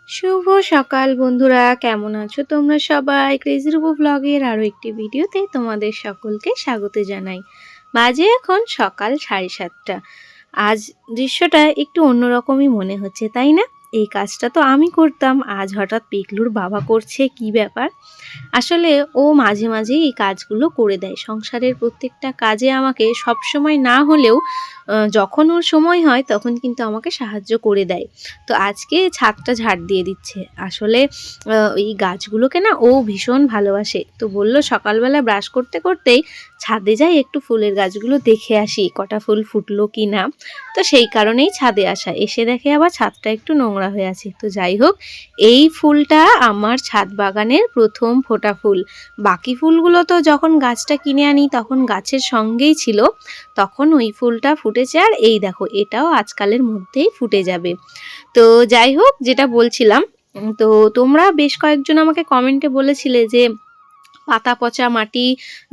শুভ সকাল বন্ধুরা, কেমন আছো তোমরা সবাই? ক্রেজি রুবো ব্লগের আরও একটি ভিডিওতে তোমাদের সকলকে স্বাগত জানাই। বাজে এখন সকাল 7:30। আজ দৃশ্যটা একটু অন্যরকমই মনে হচ্ছে, তাই না? এই কাজটা তো আমি করতাম, আজ হঠাৎ পিকলুর বাবা করছে, কি ব্যাপার? আসলে ও মাঝে মাঝেই এই কাজগুলো করে দেয়। সংসারের প্রত্যেকটা কাজে আমাকে সবসময় না হলেও যখন ওর সময় হয় তখন কিন্তু আমাকে সাহায্য করে দেয়। তো আজকে ছাদটা ঝাড় দিয়ে দিচ্ছে। আসলে এই গাছগুলোকে না ও ভীষণ ভালোবাসে। তো বলল সকালবেলা ব্রাশ করতে করতেই ছাদে যাই, একটু ফুলের গাছগুলো দেখে আসি কটা ফুল ফুটলো কি না। তো সেই কারণেই ছাদে আসা। এসে দেখে আবার ছাদটা একটু নোংরা হয়ে আছে। তো যাই হোক, এই ফুলটা আমার ছাদ বাগানের প্রথম ফোটা ফুল। বাকি ফুলগুলো তো যখন গাছটা কিনে আনি তখন গাছের সঙ্গেই ছিল, তখন ওই ফুলটা ফুটেছে। আর এই দেখো, এটাও আজকালের মধ্যেই ফুটে যাবে। তো যাই হোক, যেটা বলছিলাম, তো তোমরা বেশ কয়েকজন আমাকে কমেন্টে বলেছিলে যে পাতা পচা মাটি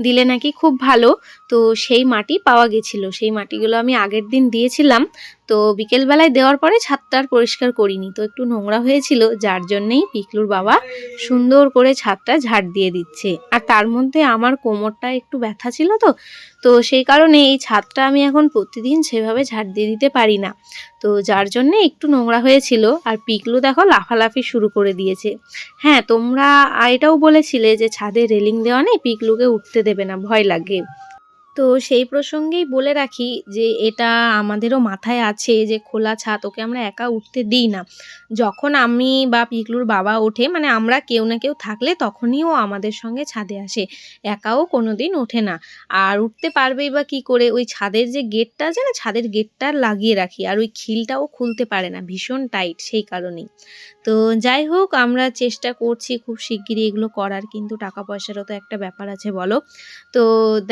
দিলে নাকি খুব ভালো। তো সেই মাটি পাওয়া গেছিল, সেই মাটিগুলো আমি আগের দিন দিয়েছিলাম। তো বিকেলবেলায় দেওয়ার পরে ছাদটা আর পরিষ্কার করিনি, তো একটু নোংরা হয়েছিল, যার জন্যেই পিকলুর বাবা সুন্দর করে ছাদটা ঝাড় দিয়ে দিচ্ছে। আর তার মধ্যে আমার কোমরটা একটু ব্যথা ছিল, তো তো সেই কারণে এই ছাদটা আমি এখন প্রতিদিন সেভাবে ঝাড় দিয়ে দিতে পারি না। তো যার জন্যে একটু নোংরা হয়েছিল। আর পিকলু দেখো লাফালাফি শুরু করে দিয়েছে। হ্যাঁ, তোমরা এটাও বলেছিলে যে ছাদে রেলিং দেওয়া নেই, পিকলুকে উঠতে দেবে না, ভয় লাগে। তো সেই প্রসঙ্গেই বলে রাখি যে এটা আমাদেরও মাথায় আছে যে খোলা ছাদ ওকে আমরা একা উঠতে দিই না। যখন আমি বা পিকলুর বাবা ওঠে, মানে আমরা কেউ না কেউ থাকলে তখনই ও আমাদের সঙ্গে ছাদে আসে, একাও কোনো দিন ওঠে না। আর উঠতে পারবেই বা কী করে? ওই ছাদের যে গেটটা আছে না, ছাদের গেটটা লাগিয়ে রাখি, আর ওই খিলটাও খুলতে পারে না, ভীষণ টাইট, সেই কারণেই। তো যাই হোক, আমরা চেষ্টা করছি খুব শিগগিরই এগুলো করার, কিন্তু টাকা পয়সারও তো একটা ব্যাপার আছে, বলো। তো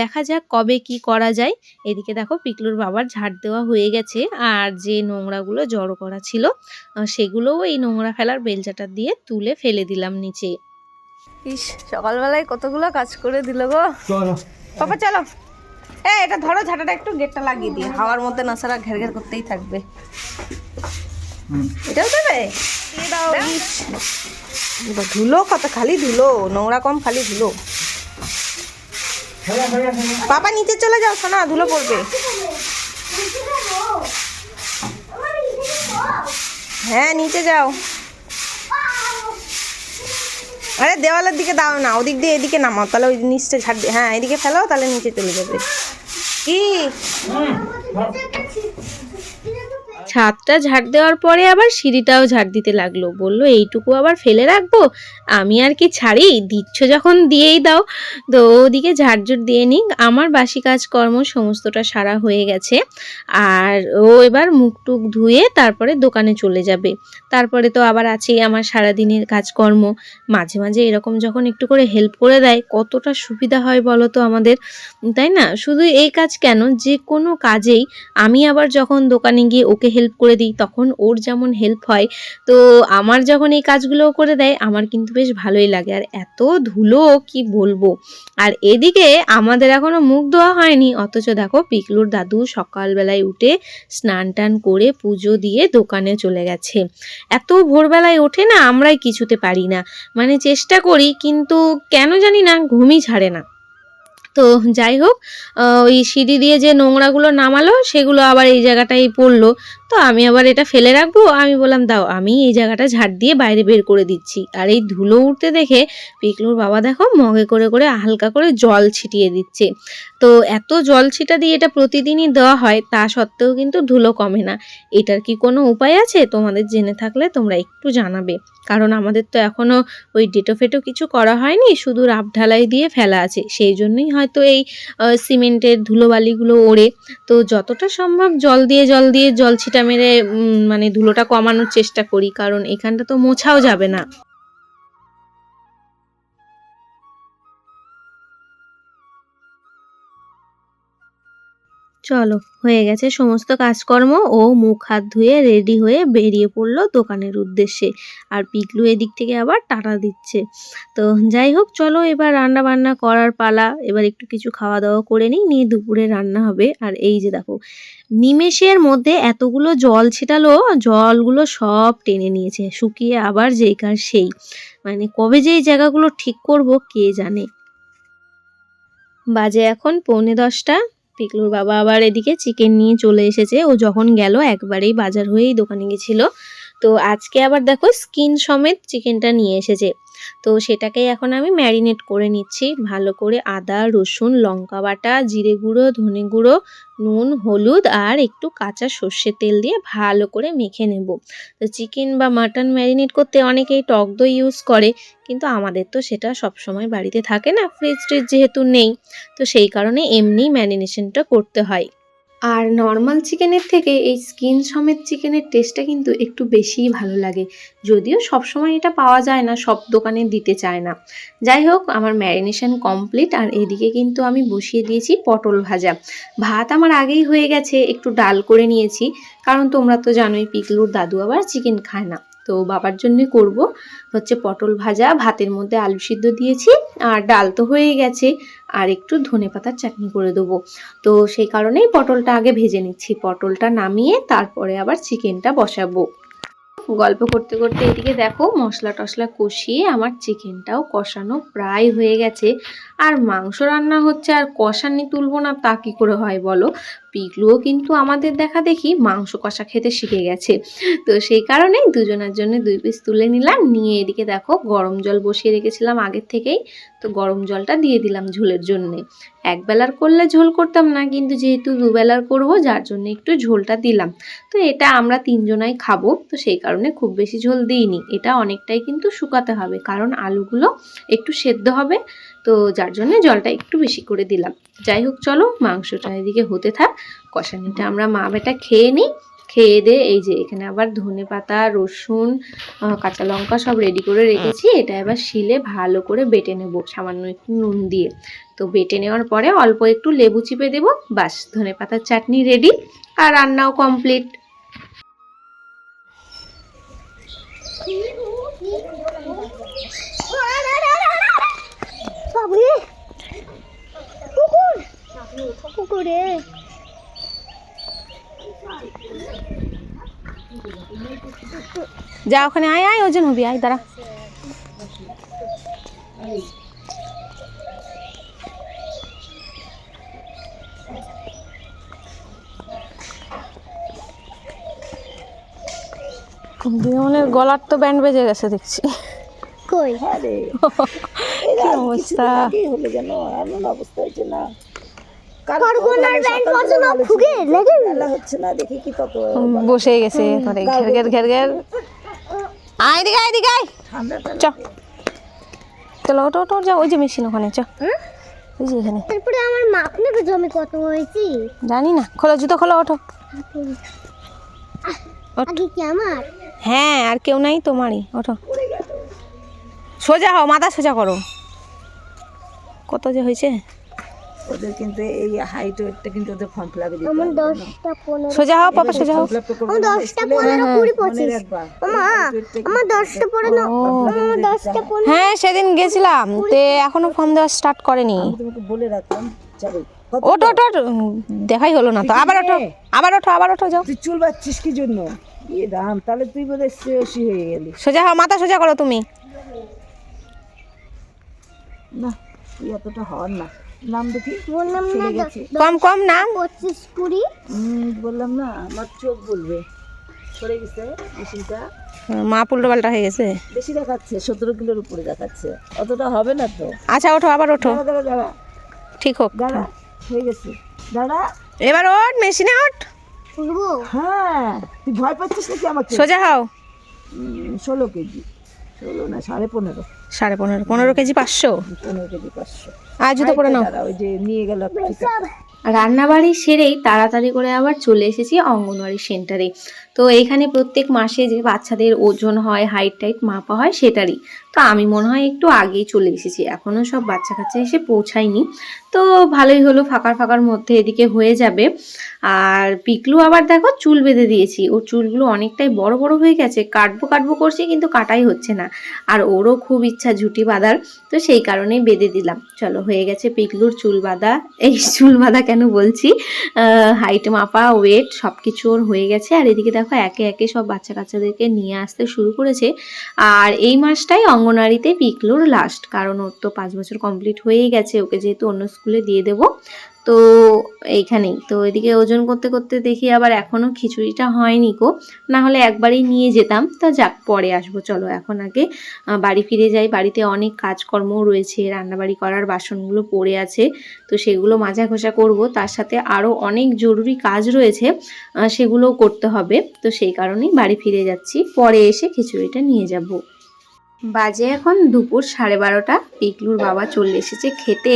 দেখা যাক কবে কি করা যায়। এদিকে দেখো পিকলুর বাবার ঝাড় দেওয়া হয়ে গেছে, আর যে নোংরাগুলো জড়ো করা ছিল সেগুলোও এই নোংরা ফেলার বেলচাটা দিয়ে তুলে ফেলে দিলাম নিচে। ইস, সকালবেলায় কতগুলো কাজ করে দিল গো। পাপা চলো, এটা ধরো ঝাঁটাটা, একটু গেটটা লাগিয়ে দিয়ে, হাওয়ার মধ্যে না সারা ঘের ঘের করতেই থাকবে। এটাও দেবে, ধুলো কত, খালি ধুলো, নোংরা কম, খালি ধুলো। পাপা নিচে চলে যাও সোনা, ধুলো পড়বে। হ্যাঁ নিচে যাও। আরে দেওয়ালের দিকে দাও না, ওদিক দিয়ে এদিকে নামাও, তাহলে ওই নিচটা ঝাড় দিয়ে, হ্যাঁ এদিকে ফেলো, তাহলে নিচে চলে যাবে। কি ছাদটা ঝাড় দেওয়ার পরে আবার সিঁড়িটাও ঝাড় দিতে লাগলো, বললো এইটুকু আবার ফেলে রাখবো? আমি আর কি ছাড়ি, দিচ্ছ যখন দিয়েই দাও। তো ওদিকে ঝাড়ঝুড় দিয়ে নিক, আমার বাসি কাজকর্ম সমস্তটা সারা হয়ে গেছে। আর ও এবার মুখ টুক ধুয়ে তারপরে দোকানে চলে যাবে। তারপরে তো আবার আছেই আমার সারাদিনের কাজকর্ম। মাঝে মাঝে এরকম যখন একটু করে হেল্প করে দেয় কতটা সুবিধা হয় বলো তো আমাদের, তাই না? শুধু এই কাজ কেন, যে কোনো কাজেই আমি আবার যখন দোকানে গিয়ে ওকে হেল্প করে দিই তখন ওর যেমন হেল্প হয়। তো আমার যখন এই কাজগুলো করে দেয় আমার কিন্তু বেশ ভালোই লাগে। আর এত ধুলো কি বলবো। আর এদিকে আমাদের এখনো মুখ ধোয়া হয়নি, অথচ দেখো পিকলুর দাদু সকালবেলায় উঠে স্নান টান করে পুজো দিয়ে দোকানে চলে গেছে। এত ভোরবেলায় ওঠে না, আমরাই কিছুতে পারি না, মানে চেষ্টা করি কিন্তু কেন জানি না ঘুমই ছাড়ে না। তো যাই হোক, ওই সিঁড়ি দিয়ে যে নোংরাগুলো নামালো সেগুলো আবার এই জায়গাটায় পড়লো। তো আমি আবার এটা ফেলে রাখবো, আমি বললাম দাও আমি এই জায়গাটা ঝাড় দিয়ে বাইরে বের করে দিচ্ছি। আর এই ধুলো উঠতে দেখে পিকলুর বাবা দেখো মগে করে করে হালকা করে জল ছিটিয়ে দিচ্ছে। তো এত জল ছিটা দিয়ে এটা প্রতিদিনই দেওয়া হয়, তা সত্ত্বেও কিন্তু ধুলো কমে না। এটার কি কোনো উপায় আছে? তোমাদের জেনে থাকলে তোমরা একটু জানাবে, কারণ আমাদের তো এখনো ওই ডেটো ফেটো কিছু করা হয়নি, শুধু রাফ ঢালাই দিয়ে ফেলা আছে, সেই জন্যই হয়তো এই সিমেন্টের ধুলোবালিগুলো ওড়ে। তো যতটা সম্ভব জল ছিটা মেরে মানে ধুলোটা কমানোর চেষ্টা করি, কারণ এখানটা তো মোছাও যাবে না। চলো, হয়ে গেছে সমস্ত কাজকর্ম। ও মুখ হাত ধুয়ে রেডি হয়ে বেরিয়ে পড়লো দোকানের উদ্দেশ্যে। আর পিকলু এদিক থেকে আবার টাটা দিচ্ছে। তো যাই হোক, চলো এবার রান্না বান্না করার পালা। এবার একটু কিছু খাওয়া দাওয়া করে নিয়ে দুপুরে রান্না হবে। আর এই যে দেখো, নিমেষের মধ্যে এতগুলো জল ছিটালো, জলগুলো সব টেনে নিয়েছে, শুকিয়ে আবার যেই কার সেই। মানে কবে যে এই জায়গাগুলো ঠিক করব কে জানে। বাজে এখন 9:45। পিকলুর বাবা আবার এদিকে চিকেন নিয়ে চলে এসেছে। ও যখন গেল একবারেই বাজার হয়েই দোকানে গেছিল। তো আজকে আবার দেখো স্কিন সমেত চিকেনটা নিয়ে এসেছে। তো সেটাকেই এখন আমি ম্যারিনেট করে নিচ্ছি ভালো করে। আদা, রসুন, লঙ্কা বাটা, জিরে গুঁড়ো, ধনে গুঁড়ো, নুন, হলুদ আর একটু কাঁচা সর্ষের তেল দিয়ে ভালো করে মেখে নেব। তো চিকেন বা মাটন ম্যারিনেট করতে অনেকেই টক দই ইউজ করে, কিন্তু আমাদের তো সেটা সবসময় বাড়িতে থাকে না, ফ্রিজ যেহেতু নেই। তো সেই কারণে এমনি ম্যারিনেশনটা করতে হয়। আর নর্মাল চিকেনের থেকে এই স্কিন সমেত চিকেনের টেস্টটা কিন্তু একটু বেশিই ভালো লাগে, যদিও সবসময় এটা পাওয়া যায় না, সব দোকানে দিতে চায় না। যাই হোক, আমার ম্যারিনেশন কমপ্লিট। আর এদিকে কিন্তু আমি বসিয়ে দিয়েছি পটল ভাজা। ভাত আমার আগেই হয়ে গেছে, একটু ডাল করে নিয়েছি, কারণ তোমরা তো জানোই পিকলুর দাদু আবার চিকেন খায় না। তো বাবার জন্য করব হচ্ছে পটল ভাজা, ভাতের মধ্যে আলু সিদ্ধ দিয়েছি, আর ডাল তো হয়েই গেছে, আর একটু ধনেপাতার চাটনি করে দেবো। তো সেই কারণেই পটলটা আগে ভেজে নিচ্ছি। পটলটা নামিয়ে তারপরে আবার চিকেনটা বসাবো। গল্প করতে করতে এদিকে দেখো মশলা টশলা কষিয়ে আমার চিকেনটাও কষানো প্রায় হয়ে গেছে। আর মাংস রান্না হচ্ছে, আর কষানি তুলবো না তা কি করে হয় বলো। পিকলুও কিন্তু আমাদের দেখা দেখি মাংস কষা খেতে শিখে গেছে। তো সেই কারণে দুজনের জন্য 2 পিস তুলে নিলাম। নিয়ে এদিকে দেখো গরম জল বসিয়ে রেখেছিলাম আগের থেকেই। তো গরম জলটা দিয়ে দিলাম ঝোলের জন্যে। একবেলার করলে ঝোল করতাম না, কিন্তু যেহেতু দুবেলার করব যার জন্য একটু ঝোলটা দিলাম। তো এটা আমরা 3 জনাই খাবো, তো সেই কারণে খুব বেশি ঝোল দিইনি। এটা অনেকটাই কিন্তু শুকাতে হবে, কারণ আলুগুলো একটু সেদ্ধ হবে। তো যার জন্য জলটা একটু বেশি করে দিলাম। যাই হোক, চলো মাংসটা এদিকে হতে থাক। কষানিটা আমরা মা বেটা খেয়ে নিই। খেয়ে দিয়ে এই যে এখানে আবার ধনেপাতা, রসুন, কাঁচা লঙ্কা সব রেডি করে রেখেছি। এটা এবার শিলে ভালো করে বেটে নেব সামান্য একটু নুন দিয়ে। তো বেটে নেওয়ার পরে অল্প একটু লেবু চিপে দেবো, বাস ধনেপাতার চাটনি রেডি। আর রান্নাও কমপ্লিট। যা ওখানে আয় আয়, ওজন হবি, আয় দাঁড়া। বিমলের গলার তো ব্যান্ড বেজে গেছে দেখছি। কই আরে কি অবস্থা হলো, যেন এমন অবস্থা হচ্ছে না, কারগোনার ব্যান্ড বাজানো খুগে লাগে হচ্ছে না, দেখি কি তত বসে গেছে করে ঘের ঘের ঘের। আয় দিকে আয় দিকে আয়, চ চলো ওটো ওটো যাও, ওই যে মেশিন ওখানে, চ ওই যে এখানে। তারপরে আমার মাপ নেবে জমি কত হয়েছে জানি না। খোলো জুতো খোলো, ওঠো। আগে কি আমার? হ্যাঁ, আর কেউ নাই তোমারই, ওঠো। সোজা হও, মাথা সোজা করো। কত যে হয়েছে ওদের, কিন্তু এই হাইট ওয়েটটা কিন্তু ওদের ফর্ম ফিলাপে দিতে হবে। আমার 10টা 15 সোজা হও পাপা, সোজা হও। আমার 10টা 15 20 25 মা, আমার 10টা 15 আমার 10টা 15। হ্যাঁ, সেদিন গেছিলাম, তে এখনো ফর্ম দেওয়া স্টার্ট করেনি। আমি তোমাকে বলে রাখলাম যাবে। ওঠো ওঠো, দেখাই হলো না তো। আবার ওঠো, আবার ওঠো, আবার ওঠো, যাও। তুই চুল বাচ্ছিস কি জন্য? এই রাম, তাহলে তুই বোধহয় শ্রেয়সী হয়ে গেলি। সোজা হও, মাথা সোজা করো তুমি। না, তুই এতটা হওয়ার না। নাম দেখি, বললাম না কম কম নাম 25 20। বললাম না, আমার চোখ বলবে সরে গেছে মেশিনটা। মা উল্টো পাল্টা হয়ে গেছে, বেশি দেখাচ্ছে, 17 কিলোর উপরে দেখাচ্ছে, অতটা হবে না তো। আচ্ছা ওঠো, আবার ওঠো, দাঁড়া ঠিক হোক, দাঁড়া হয়ে গেছে, দাঁড়া এবার ওঠ, মেশিনে ওঠ। হ্যাঁ, তুই ভয় পাচ্ছিস নাকি আমাকে? সোজা হও। 16 কেজি, 16 না 15.5, 15.5, 15 কেজি 500, 15 কেজি 500। আজ তো করে নাও, ওই যে নিয়ে গেল। রান্নাবাড়ি সেরেই তাড়াতাড়ি করে আবার চলে এসেছি অঙ্গনওয়াড়ি সেন্টারে। তো এইখানে প্রত্যেক মাসে যে বাচ্চাদের ওজন হয়, হাইট টাইট মাপা হয় সেটারই। তো আমি মনে হয় একটু আগেই চলে এসেছি, এখনও সব বাচ্চা কাচ্চা এসে পৌঁছায়নি। তো ভালোই হলো, ফাঁকার ফাঁকার মধ্যে এদিকে হয়ে যাবে। আর পিকলু আবার দেখো চুল বেঁধে দিয়েছি, ওর চুলগুলো অনেকটাই বড় বড় হয়ে গেছে, কাটবো কাটবো করছি কিন্তু কাটাই হচ্ছে না। আর ওরও খুব ইচ্ছা ঝুঁটি বাঁধার, তো সেই কারণেই বেঁধে দিলাম। চলো হয়ে গেছে পিকলুর চুল বাঁধা। এই চুল বাঁধা কেন বলছি, হাইট মাপা, ওয়েট সব কিছু ওর হয়ে গেছে। আর এদিকে দেখো একে একে সব বাচ্চা কাচ্চাদেরকে নিয়ে আসতে শুরু করেছে। আর এই মাসটাই অঙ্গনওয়াড়িতে পিকলুর লাস্ট, কারণ ওর তো 5 বছর কমপ্লিট হয়েই গেছে, ওকে যেহেতু অন্য স্কুলে দিয়ে দেবো। তো এইখানেই তো এদিকে ওজন করতে করতে দেখি আবার এখনও খিচুড়িটা হয়নি গো, না হলে একবারই নিয়ে যেতাম। তা যাক, পরে আসবো। চলো এখন আগে বাড়ি ফিরে যাই, বাড়িতে অনেক কাজকর্মও রয়েছে, রান্নাবাড়ি করার বাসনগুলো পড়ে আছে, তো সেগুলো মাজা ঘষা করব। তার সাথে আরও অনেক জরুরি কাজ রয়েছে, সেগুলোও করতে হবে। তো সেই কারণেই বাড়ি ফিরে যাচ্ছি, পরে এসে খিচুড়িটা নিয়ে যাব। বাজে এখন দুপুর 12:30। পিকলুর বাবা চলে এসেছে খেতে,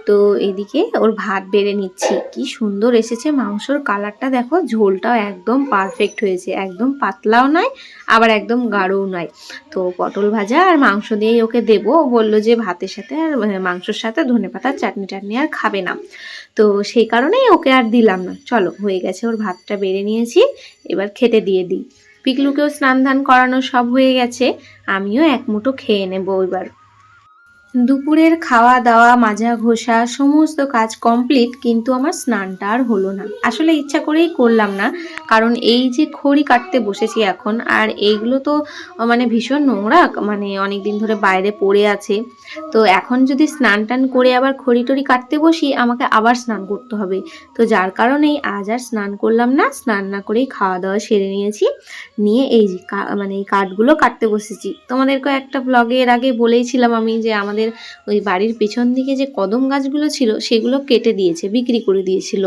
তো এদিকে ওর ভাত বেড়ে নিচ্ছি। কি সুন্দর এসেছে মাংসর কালারটা, দেখো ঝোলটাও একদম পারফেক্ট হয়েছে, একদম পাতলাও নয় আবার একদম গাঢ়ও নয়। তো পটল ভাজা আর মাংস দিয়েই ওকে দেবো। ও বললো যে ভাতের সাথে আর মাংসর সাথে ধনেপাতার চাটনি টাটনি আর খাবে না, তো সেই কারণেই ওকে আর দিলাম না। চলো হয়ে গেছে, ওর ভাতটা বেড়ে নিয়েছি, এবার খেতে দিয়ে দিই। পিকলুকেও স্নান ধান করানো সব হয়ে গেছে, আমিও এক মুঠো খেয়ে নেবো এবার। দুপুরের খাওয়া দাওয়া মাজা ঘষা সমস্ত কাজ কমপ্লিট, কিন্তু আমার স্নানটা আর হলো না। আসলে ইচ্ছা করেই করলাম না, কারণ এই যে খড়ি কাটতে বসেছি এখন, আর এইগুলো তো মানে ভীষণ নোংরা, মানে অনেক দিন ধরে বাইরে পড়ে আছে। তো এখন যদি স্নান টান করে আবার খড়ি টড়ি কাটতে বসি, আমাকে আবার স্নান করতে হবে। তো যার কারণেই আজ আর স্নান করলাম না, স্নান না করেই খাওয়া দাওয়া সেরে নিয়েছি। নিয়ে এই যে মানে এই কাঠগুলো কাটতে বসেছি। তোমাদেরকে একটা ব্লগে এর আগে বলেইছিলাম আমি যে আমাদের ওই বাড়ির পেছন দিকে যে কদম গাছগুলো ছিল সেগুলো কেটে দিয়েছে, বিক্রি করে দিয়েছিল।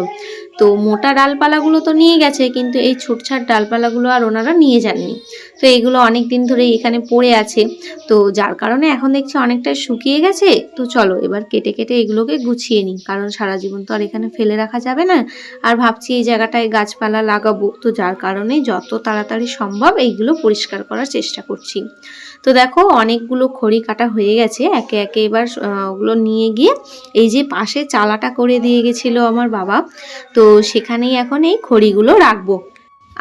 তো মোটা ডালপালাগুলো তো নিয়ে গেছে, কিন্তু এই ছোটছাট ডালপালাগুলো আর ওনারা নিয়ে যাননি। তো এইগুলো অনেক দিন ধরেই এখানে পড়ে আছে, তো যার কারণে এখন দেখছি অনেকটা শুকিয়ে গেছে। তো চলো এবার কেটে কেটে এগুলোকে গুছিয়ে নিই, কারণ সারা জীবন তো আর এখানে ফেলে রাখা যাবে না। আর ভাবছি এই জায়গাটায় গাছপালা লাগাবো, তো যার কারণে যত তাড়াতাড়ি সম্ভব এইগুলো পরিষ্কার করার চেষ্টা করছি। তো দেখো অনেকগুলো খড়ি কাটা হয়ে গেছে, একে একে এবার ওগুলো নিয়ে গিয়ে এই যে পাশে চালাটা করে দিয়ে গেছিলো আমার বাবা, তো সেখানেই এখন এই খড়িগুলো রাখবো।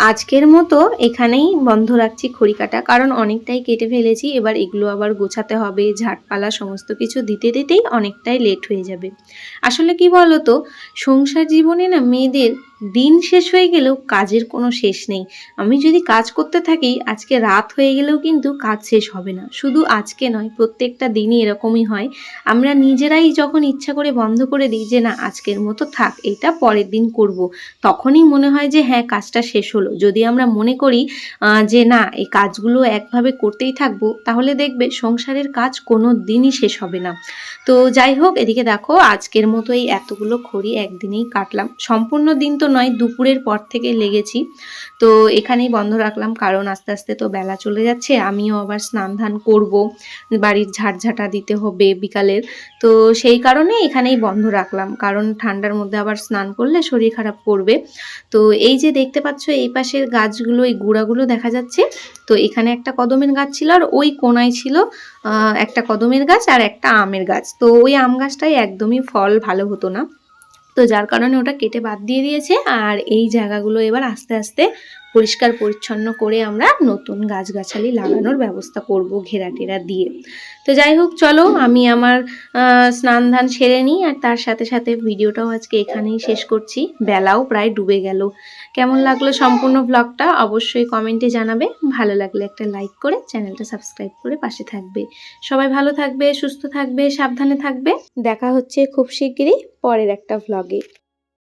আজকের মতো এখানেই বন্ধ রাখছি খড়ি কাটা, কারণ অনেকটাই কেটে ফেলেছি। এবার এগুলো আবার গোছাতে হবে, ঝাড়পালা সমস্ত কিছু দিতে দিতেই অনেকটাই লেট হয়ে যাবে। আসলে কি বলতো, সংসার জীবনে না মেয়েদের দিন শেষ হয়ে গেলেও কাজের কোনো শেষ নেই। আমি যদি কাজ করতে থাকি, আজকে রাত হয়ে গেলেও কিন্তু কাজ শেষ হবে না। শুধু আজকে নয়, প্রত্যেকটা দিনই এরকমই হয়। আমরা নিজেরাই যখন ইচ্ছা করে বন্ধ করে দিই যে না আজকের মতো থাক, এটা পরের দিন করব, তখনই মনে হয় যে হ্যাঁ কাজটা শেষ হলো। যদি আমরা মনে করি যে না এই কাজগুলো একভাবে করতেই থাকবো, তাহলে দেখবে সংসারের কাজ কোনো দিনই শেষ হবে না। তো যাই হোক, এদিকে দেখো আজকের মতো এই এতগুলো খড়ি একদিনেই কাটলাম। সম্পূর্ণ দিন তো নয়, দুপুরের পর থেকে লেগেছি। তো এখানেই বন্ধ রাখলাম, কারণ আস্তে আস্তে তো বেলা চলে যাচ্ছে, আমিও আবার স্নান ধান করবো, বাড়ির ঝাড়ঝাঁটা দিতে হবে বিকালের। তো সেই কারণে এখানেই বন্ধ রাখলাম, কারণ ঠান্ডার মধ্যে আবার স্নান করলে শরীর খারাপ করবে। তো এই যে দেখতে পাচ্ছ এই পাশের গাছগুলো, এই গুঁড়াগুলো দেখা যাচ্ছে, তো এখানে একটা কদমের গাছ ছিল, আর ওই কোনায় ছিল একটা কদমের গাছ আর একটা আমের গাছ। তো ওই আম গাছটাই একদমই ফল ভালো হতো না, তো যার কারণে ওটা কেটে বাদ দিয়ে দিয়েছে। আর এই জায়গাগুলো এবার আস্তে আস্তে পরিষ্কার পরিচ্ছন্ন করে আমরা নতুন গাছগাছালি লাগানোর ব্যবস্থা করব ঘেরা টেরা দিয়ে। তো যাই হোক, চলো আমি আমার স্নান ধান সেরে নিই, আর তার সাথে সাথে ভিডিওটাও আজকে এখানেই শেষ করছি। বেলাও প্রায় ডুবে গেল। কেমন লাগলো সম্পূর্ণ ব্লগটা অবশ্যই কমেন্টে জানাবে। ভালো লাগলে একটা লাইক করে চ্যানেলটা সাবস্ক্রাইব করে পাশে থাকবে। সবাই ভালো থাকবে, সুস্থ থাকবে, সাবধানে থাকবে। দেখা হচ্ছে খুব শিগগিরই পরের একটা ভ্লগে।